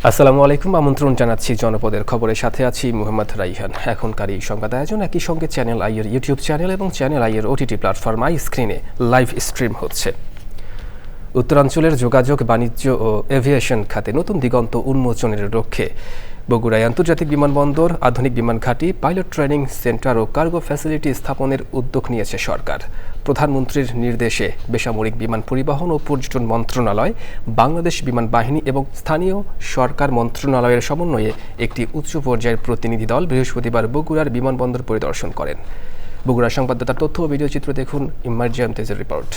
আসসালামু আলাইকুম, আমন্ত্রণ জানাচ্ছি জনপদের খবরের সাথে আছি মোহাম্মদ রাইহান। এখনকার এই সংবাদ আয়োজন একই সঙ্গে চ্যানেল আইয়ের ইউটিউব চ্যানেল এবং চ্যানেল আইয়ের ওটিটি প্ল্যাটফর্ম আই স্ক্রিনে লাইভ স্ট্রিম হচ্ছে। উত্তরাঞ্চলের যোগাযোগ, বাণিজ্য ও এভিয়েশন খাতে নতুন দিগন্ত উন্মোচনের লক্ষ্যে বগুড়ায় আন্তর্জাতিক বিমানবন্দর, আধুনিক বিমান ঘাঁটি, পাইলট ট্রেনিং সেন্টার ও কার্গো ফ্যাসিলিটি স্থাপনের উদ্যোগ নিয়েছে সরকার। প্রধানমন্ত্রীর নির্দেশে বেসামরিক বিমান পরিবহন ও পর্যটন মন্ত্রণালয়, বাংলাদেশ বিমান বাহিনী এবং স্থানীয় সরকার মন্ত্রণালয়ের সমন্বয়ে একটি উচ্চ পর্যায়ের প্রতিনিধি দল বৃহস্পতিবার বগুড়ার বিমানবন্দর পরিদর্শন করেন। বগুড়া সংবাদদাতার তথ্য ও ভিডিও চিত্র দেখুন ইমার্জিয়াম তেজের রিপোর্ট।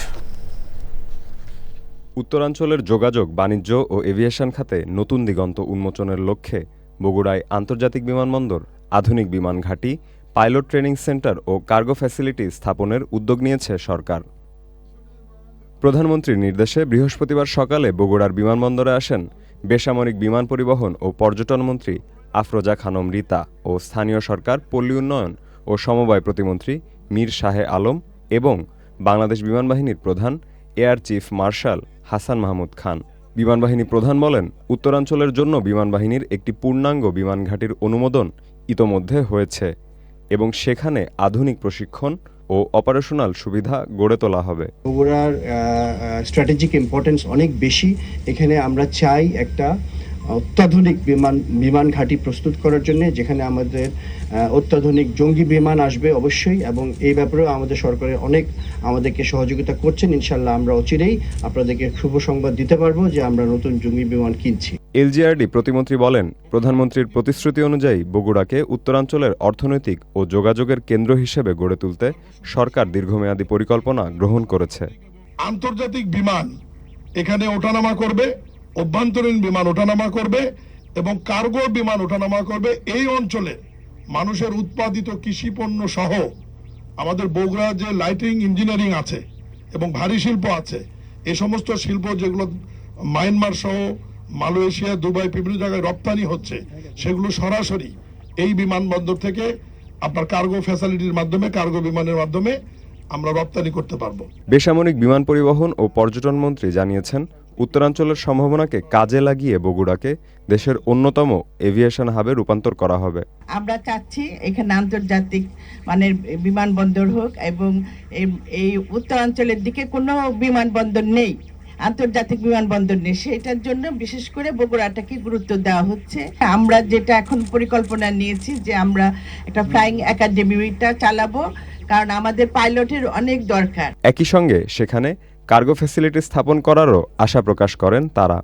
উত্তরাঞ্চলের যোগাযোগ, বাণিজ্য ও এভিয়েশন খাতে নতুন দিগন্ত উন্মোচনের লক্ষ্যে বগুড়ায় আন্তর্জাতিক বিমানবন্দর, আধুনিক বিমান ঘাঁটি, পাইলট ট্রেনিং সেন্টার ও কার্গো ফ্যাসিলিটি স্থাপনের উদ্যোগ নিয়েছে সরকার। প্রধানমন্ত্রীর নির্দেশে বৃহস্পতিবার সকালে বগুড়ার বিমানবন্দরে আসেন বেসামরিক বিমান পরিবহন ও পর্যটন মন্ত্রী আফরোজা খানম রিতা ও স্থানীয় সরকার, পল্লী উন্নয়ন ও সমবায় প্রতিমন্ত্রী মীর শাহে আলম এবং বাংলাদেশ বিমান বাহিনীর প্রধান air chief marshal Hasan Mahmud Khan. বিমানবাহিনী প্রধান বলেন, উত্তরাঞ্চলের জন্য বিমানবাহিনীর একটি পূর্ণাঙ্গ বিমান ঘাঁটির অনুমোদন ইতোমধ্যে হয়েছে এবং সেখানে আধুনিক প্রশিক্ষণ ও অপারেশনাল সুবিধা গড়ে তোলা হবে। বগুড়ার স্ট্র্যাটেজিক ইম্পর্টেন্স অনেক বেশি। এখানে আমরা চাই একটা অত্যাধুনিক বিমান ঘাঁটি প্রস্তুত করার জন্য, যেখানে আমাদের অত্যাধুনিক জঙ্গি বিমান আসবে অবশ্যই, এবং এই ব্যাপারেও আমাদের সরকারের অনেক আমাদেরকে সহযোগিতা করছেন। ইনশাল্লাহ আমরা অচিরেই আপনাদেরকে শুভ সংবাদ দিতে পারবো যে আমরা নতুন জঙ্গি বিমান কিনছি। এলজিআরডি প্রতিমন্ত্রী বলেন, প্রধানমন্ত্রীর প্রতিশ্রুতি অনুযায়ী বগুড়াকে উত্তরাঞ্চলের অর্থনৈতিক ও যোগাযোগের কেন্দ্র হিসেবে গড়ে তুলতে সরকার দীর্ঘমেয়াদী পরিকল্পনা গ্রহণ করেছে। আন্তর্জাতিক বিমান এখানে ওঠানামা করবে, অভ্যন্তরীণ বিমান ওঠানামা করবে এবং কার্গো বিমান ওঠানামা করবে। এই অঞ্চলে মানুষের উৎপাদিত কৃষি পণ্য সহ আমাদের বগুড়া যে লাইটিং ইঞ্জিনিয়ারিং আছে এবং ভারী শিল্প আছে, এই সমস্ত শিল্প যেগুলো মায়ানমার সহ মালয়েশিয়া, দুবাই, বিভিন্ন জায়গায় রপ্তানি হচ্ছে, সেগুলো সরাসরি এই বিমানবন্দর থেকে আপনার কার্গো ফ্যাসিলিটির মাধ্যমে, কার্গো বিমানের মাধ্যমে আমরা রপ্তানি করতে পারবো। বেসামরিক বিমান পরিবহন ও পর্যটন মন্ত্রী জানিয়েছেন, উত্তরাঞ্চলের সম্ভাবনাকে কাজে লাগিয়ে বগুড়াকে দেশের অন্যতম এভিয়েশন হাবে রূপান্তর করা হবে। আমরা চাচ্ছি এখানে আন্তর্জাতিক মানের বিমানবন্দর হোক, এবং এই উত্তরাঞ্চলের দিকে কোনো বিমানবন্দর নেই, আন্তর্জাতিক বিমানবন্দর নেই। সেটার জন্য বিশেষ করে বগুড়াটাকে গুরুত্ব দেওয়া হচ্ছে। আমরা যেটা এখন পরিকল্পনা নিয়েছি যে আমরা একটা ফ্লাইং একাডেমিটা চালাবো, কারণ আমাদের পাইলটের অনেক দরকার। একই সঙ্গে সেখানে কার্গো ফ্যাসিলিটি স্থাপন করারও আশা প্রকাশ করেন তারা।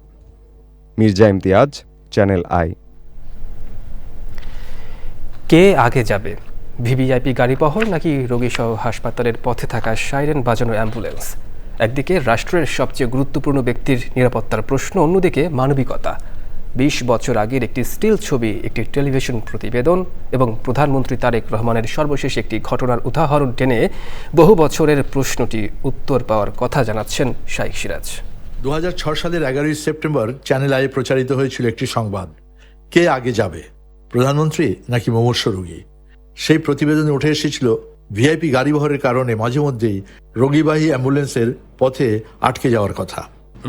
Mirza Imtiaz, channel I. কে আগে যাবে, ভিভিআইপি গাড়ি বহর নাকি রোগীসহ হাসপাতালের পথে থাকা সাইরেন বাজানো অ্যাম্বুলেন্স? একদিকে রাষ্ট্রের সবচেয়ে গুরুত্বপূর্ণ ব্যক্তির নিরাপত্তার প্রশ্ন, অন্যদিকে মানবিকতা। ২০ বছর আগের একটি স্টিল ছবি, একটি টেলিভিশন প্রতিবেদন এবং প্রধানমন্ত্রী তারেক রহমানের সর্বশেষ একটি ঘটনার উদাহরণ টেনে বহু বছরের প্রশ্নটি উত্তর পাওয়ার কথা জানাচ্ছেন শাইখ সিরাজ। ২০০৬ সালের ১১ই সেপ্টেম্বর চ্যানেল আইয়ে প্রচারিত হয়েছিল একটি সংবাদ, কে আগে যাবে, প্রধানমন্ত্রী নাকি মুমূর্ষু রোগী? সেই প্রতিবেদনে উঠে এসেছিল ভিআইপি গাড়িবহরের কারণে মাঝে মধ্যেই রোগীবাহী অ্যাম্বুলেন্সের পথে আটকে যাওয়ার কথা।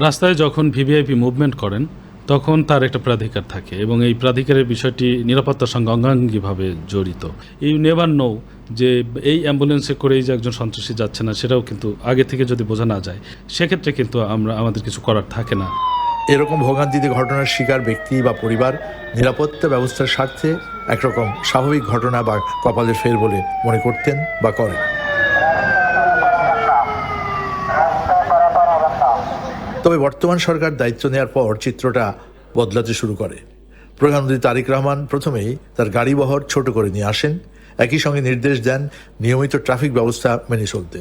রাস্তায় যখন ভিভিআইপি মুভমেন্ট করেন তখন তার একটা প্রাধিকার থাকে এবং এই প্রাধিকারের বিষয়টি নিরাপত্তার সঙ্গে অঙ্গাঙ্গিভাবে জড়িত। ইউ নেভার নো যে এই অ্যাম্বুলেন্সে করেই যে একজন সন্ত্রাসী যাচ্ছে না, সেটাও কিন্তু আগে থেকে যদি বোঝা না যায়, সেক্ষেত্রে কিন্তু আমাদের কিছু করার থাকে না। এরকম ভোগান্তিতে ঘটনার শিকার ব্যক্তি বা পরিবার নিরাপত্তা ব্যবস্থার স্বার্থে একরকম স্বাভাবিক ঘটনা বা কপালের ফের বলে মনে করতেন বা করেন। তবে বর্তমান সরকার দায়িত্ব নেওয়ার পর চিত্রটা বদলাতে শুরু করে। প্রধানমন্ত্রী তারেক রহমান প্রথমেই তার গাড়িবহর ছোট করে নিয়ে আসেন, একই সঙ্গে নির্দেশ দেন নিয়মিত ট্রাফিক ব্যবস্থা মেনে চলতে।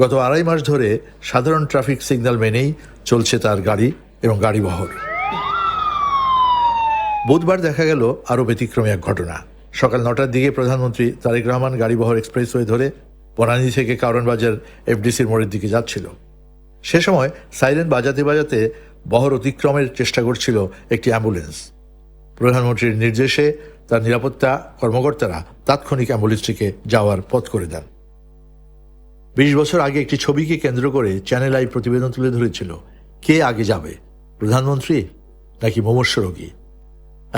গত ২.৫ মাস ধরে সাধারণ ট্রাফিক সিগন্যাল মেনেই চলছে তার গাড়ি এবং গাড়িবহর। বুধবার দেখা গেল আরও ব্যতিক্রমী এক ঘটনা। সকাল ৯টার দিকে প্রধানমন্ত্রী তারেক রহমান গাড়িবহর এক্সপ্রেসওয়ে ধরে বনানী থেকে কারওয়ান বাজার এফডিসির মোড়ের দিকে যাচ্ছিল। সে সময় সাইরেন বাজাতে বাজাতে বহর অতিক্রমের চেষ্টা করছিল একটি অ্যাম্বুলেন্স। প্রধানমন্ত্রীর নির্দেশে তার নিরাপত্তা কর্মকর্তারা তাৎক্ষণিক অ্যাম্বুলেন্সটিকে যাওয়ার পথ করে দেন। 20 বছর আগে একটি ছবিকে কেন্দ্র করে চ্যানেল আই প্রতিবেদন তুলে ধরেছিল, কে আগে যাবে, প্রধানমন্ত্রী নাকি মুমূর্ষু রোগী?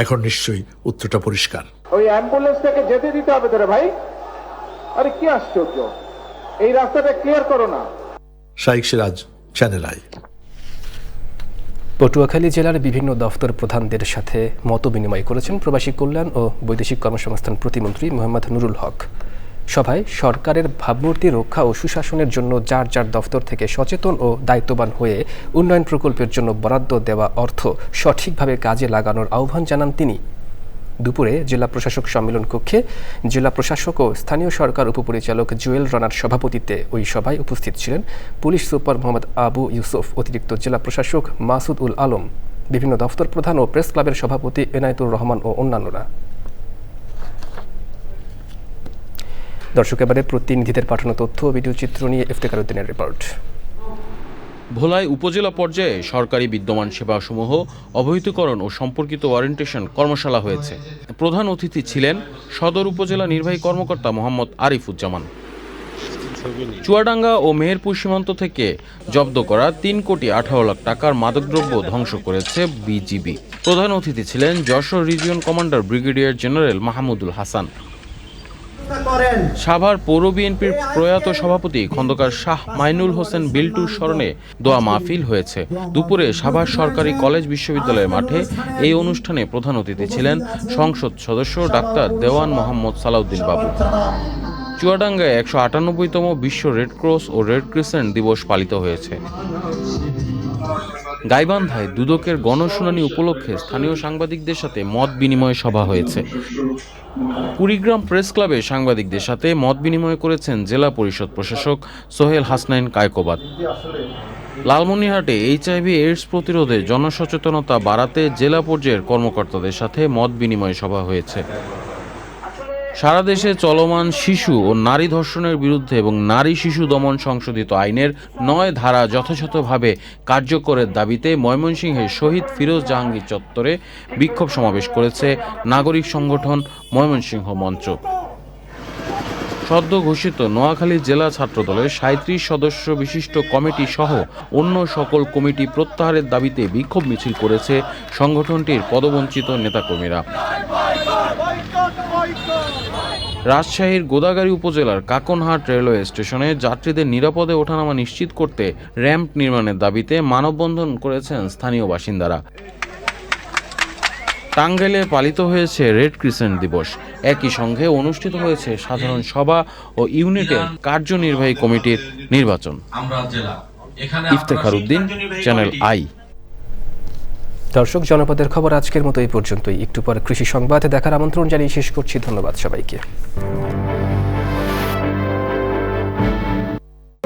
এখন নিশ্চয়ই উত্তরটা পরিষ্কার। ওই অ্যাম্বুলেন্সটাকে যেতে দিতে হবে তোরে ভাই। আরে কি আশ্চর্য, এই রাস্তাটা ক্লিয়ার করো না। শাইখ সিরাজ, চ্যানেল আই। পটুয়াখালী জেলার বিভিন্ন দফতর প্রধানদের সাথে মত বিনিময় করেছেন প্রবাসী কল্যাণ ও বৈদেশিক কর্মসংস্থান প্রতিমন্ত্রী মোহাম্মদ নুরুল হক। সভায় সরকারের ভাবমূর্তি রক্ষা ও সুশাসনের জন্য যার যার দফতর থেকে সচেতন ও দায়িত্ববান হয়ে উন্নয়ন প্রকল্পের জন্য বরাদ্দ দেওয়া অর্থ সঠিকভাবে কাজে লাগানোর আহ্বান জানান তিনি। দুপুরে জেলা প্রশাসক সম্মেলন কক্ষে জেলা প্রশাসক ও স্থানীয় সরকার উপপরিচালক জুয়েল রানার সভাপতিত্বে ওই সভায় উপস্থিত ছিলেন পুলিশ সুপার মোহাম্মদ আবু ইউসুফ, অতিরিক্ত জেলা প্রশাসক মাসুদ উল আলম, বিভিন্ন দফতর প্রধান ও প্রেস ক্লাবের সভাপতি এনায়েতুর রহমান ও অন্যান্যরা। দর্শক, এবারে প্রতিনিধিদের পাঠানো তথ্য ও ভিডিও চিত্র নিয়ে ইফতেখার উদ্দিনের রিপোর্ট। ভোলায় উপজেলা পর্যায়ে সরকারি বিদ্যমান সেবাসমূহ অবহিতকরণ ও সম্পর্কিত ওরিয়েন্টেশন কর্মশালা হয়েছে। প্রধান অতিথি ছিলেন সদর উপজেলা নির্বাহী কর্মকর্তা মোহাম্মদ আরিফুজ্জামান। চুয়াডাঙ্গা ও মেহেরপুর সীমান্ত থেকে জব্দ করা 3,18,00,000 টাকার মাদকদ্রব্য ধ্বংস করেছে বিজিবি। প্রধান অতিথি ছিলেন Jessore region commander brigadier general Mahmudul Hasan. Savar পৌর বিএনপির প্রয়াত সভাপতি খন্দকার শাহ মাইনুল হোসেন বিল্টুর স্মরণে দোয়া মাহফিল হয়েছে। দুপুরে সাভার সরকারি কলেজ বিশ্ববিদ্যালয়ের মাঠে এই অনুষ্ঠানে প্রধান অতিথি ছিলেন সংসদ সদস্য ডাক্তার দেওয়ান মোহাম্মদ সালাউদ্দিন বাবু। চুয়াডাঙ্গায় 198তম বিশ্ব রেড ক্রস ও রেড ক্রিসেন্ট দিবস পালিত হয়েছে। গাইবান্ধায় দুদকের গণশুনানি উপলক্ষে স্থানীয় সাংবাদিকদের সাথে মত বিনিময় সভা হয়েছে। কুড়িগ্রাম প্রেস ক্লাবে সাংবাদিকদের সাথে মত বিনিময় করেছেন জেলা পরিষদ প্রশাসক সোহেল হাসনাইন কায়কোবাদ। লালমনিরহাটে HIV/AIDS প্রতিরোধে জনসচেতনতা বাড়াতে জেলা পর্যায়ের কর্মকর্তাদের সাথে মত বিনিময় সভা হয়েছে। সারা দেশে চলমান শিশু ও নারী ধর্ষণের বিরুদ্ধে এবং নারী শিশু দমন সংশোধিত আইনের 9 ধারা যথাযথভাবে কার্যকরের দাবিতে ময়মনসিংহের শহীদ ফিরোজ জাহাঙ্গীর চত্বরে বিক্ষোভ সমাবেশ করেছে নাগরিক সংগঠন ময়মনসিংহ মঞ্চ। সদ্য ঘোষিত নোয়াখালী জেলা ছাত্রদলের 37 সদস্য বিশিষ্ট কমিটি সহ অন্য সকল কমিটি প্রত্যাহারের দাবিতে বিক্ষোভ মিছিল করেছে সংগঠনটির পদবঞ্চিত নেতাকর্মীরা। রাজশাহীর গোদাগাড়ী উপজেলার কাকনহাট রেলওয়ে স্টেশনে যাত্রীদের নিরাপদে ওঠানামা নিশ্চিত করতে র্যাম্প নির্মাণের দাবিতে মানববন্ধন করেছেন স্থানীয় বাসিন্দারা। টাঙ্গাইলে পালিত হয়েছে রেড ক্রিসেন্ট দিবস। একই সঙ্গে অনুষ্ঠিত হয়েছে সাধারণ সভা ও ইউনিটের কার্যনির্বাহী কমিটির নির্বাচন। Iftekhar Uddin, channel I. দর্শক, জনপদের খবর আজকের মতো এই পর্যন্তই। একটু পরে কৃষি সংবাদ দেখার আমন্ত্রণ জানিয়ে শেষ করছি। ধন্যবাদ সবাইকে।